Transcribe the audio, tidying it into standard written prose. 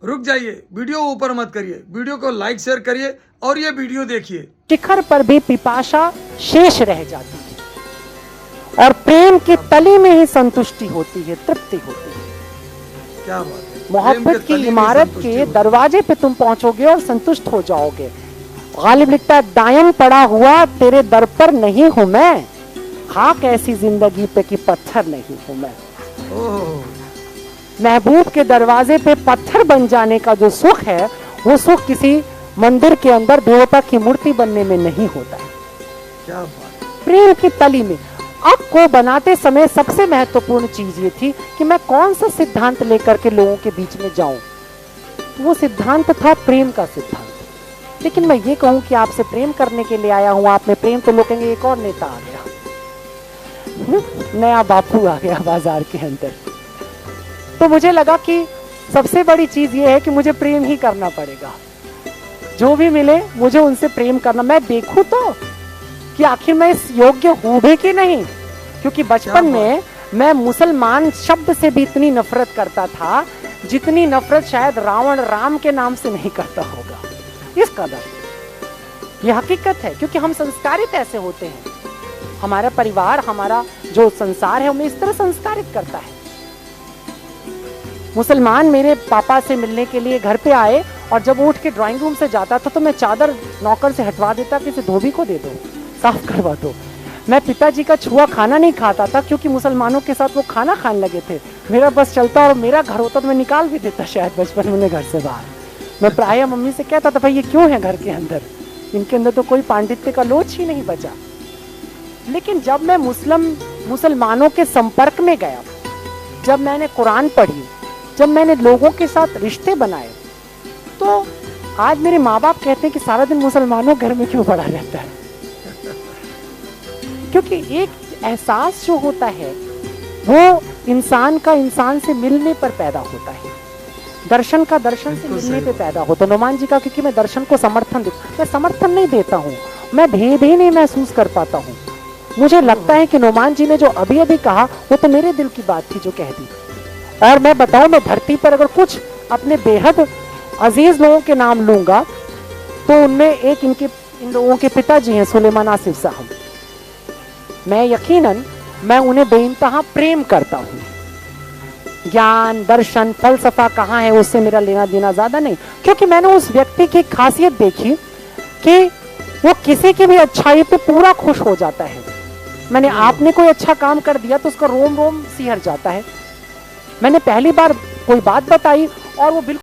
रुक जाइए, वीडियो ऊपर मत करिए, वीडियो को लाइक शेयर करिए और ये वीडियो देखिए। शिखर पर भी पिपासा शेष रह जाती है और प्रेम की तली में ही संतुष्टि होती है, तृप्ति होती है। क्या बात है। मोहब्बत की इमारत के दरवाजे पे तुम पहुंचोगे और संतुष्ट हो जाओगे। गालिब लिखता है, दायम पड़ा हुआ तेरे दर पर नहीं हूं मैं, खाक ऐसी जिंदगी पे कि पत्थर नहीं हूं मैं। महबूब के दरवाजे पे पत्थर बन जाने का जो सुख है, वो सुख किसी मंदिर के अंदर देवता की मूर्ति बनने में नहीं होता है। क्या बात। प्रेम की तली में। अब को बनाते समय सबसे महत्वपूर्ण चीज ये थी कि मैं कौन सा सिद्धांत लेकर के लोगों के बीच में जाऊं। तो वो सिद्धांत था प्रेम का सिद्धांत। लेकिन मैं ये कहूं कि आपसे प्रेम करने के लिए आया हूं, आप में प्रेम, तो लोग कहेंगे एक और नेता आ गया, नया बापू आ गया बाजार के अंदर। तो मुझे लगा कि सबसे बड़ी चीज ये है कि मुझे प्रेम ही करना पड़ेगा। जो भी मिले मुझे उनसे प्रेम करना। मैं देखूं तो कि आखिर मैं इस योग्य हूं भी कि नहीं, क्योंकि बचपन में मैं मुसलमान शब्द से भी इतनी नफरत करता था जितनी नफरत शायद रावण राम के नाम से नहीं करता होगा। इस कदर ये हकीकत है, क्योंकि हम संस्कारित ऐसे होते हैं। हमारा परिवार, हमारा जो संसार है, हमें इस तरह संस्कारित करता है। मुसलमान मेरे पापा से मिलने के लिए घर पे आए और जब उठ के ड्राइंग रूम से जाता था तो मैं चादर नौकर से हटवा देता कि इसे धोबी को दे दो, साफ करवा दो। मैं पिताजी का छुआ खाना नहीं खाता था, क्योंकि मुसलमानों के साथ वो खाना खाने लगे थे। मेरा बस चलता और मेरा घर होता तो मैं निकाल भी देता शायद बचपन में घर से बाहर। मैं प्राय मम्मी से कहता था, भाई ये क्यों है घर के अंदर, इनके अंदर तो कोई पांडित्य का लोच ही नहीं बचा। लेकिन जब मैं मुसलमानों के संपर्क में गया, जब मैंने कुरान पढ़ी, जब मैंने लोगों के साथ रिश्ते बनाए, तो आज मेरे माँ बाप कहते हैं कि सारा दिन मुसलमानों घर में क्यों पड़ा रहता है। क्योंकि एक एहसास जो होता है वो इंसान का इंसान से मिलने पर पैदा होता है, दर्शन का दर्शन से मिलने पे पैदा होता है। नोमान जी का, क्योंकि मैं दर्शन को समर्थन मैं समर्थन नहीं देता हूँ, मैं भेद ही नहीं महसूस कर पाता हूँ। मुझे लगता है कि नोमान जी ने जो अभी अभी कहा वो तो मेरे दिल की बात थी जो कह दी। और मैं बताऊं, मैं धरती पर अगर कुछ अपने बेहद अजीज लोगों के नाम लूंगा तो उनमें एक इन लोगों के पिताजी हैं, सुलेमान आसिफ साहब। मैं यकीनन मैं उन्हें बेइंतहा प्रेम करता हूं। ज्ञान, दर्शन, फलसफा कहाँ है उससे मेरा लेना देना ज्यादा नहीं, क्योंकि मैंने उस व्यक्ति की खासियत देखी कि वो किसी की भी अच्छाई पे पूरा खुश हो जाता है। मैंने आपने कोई अच्छा काम कर दिया तो उसका रोम रोम सिहर जाता है। मैंने पहली बार कोई बात बताई और वो बिल्कुल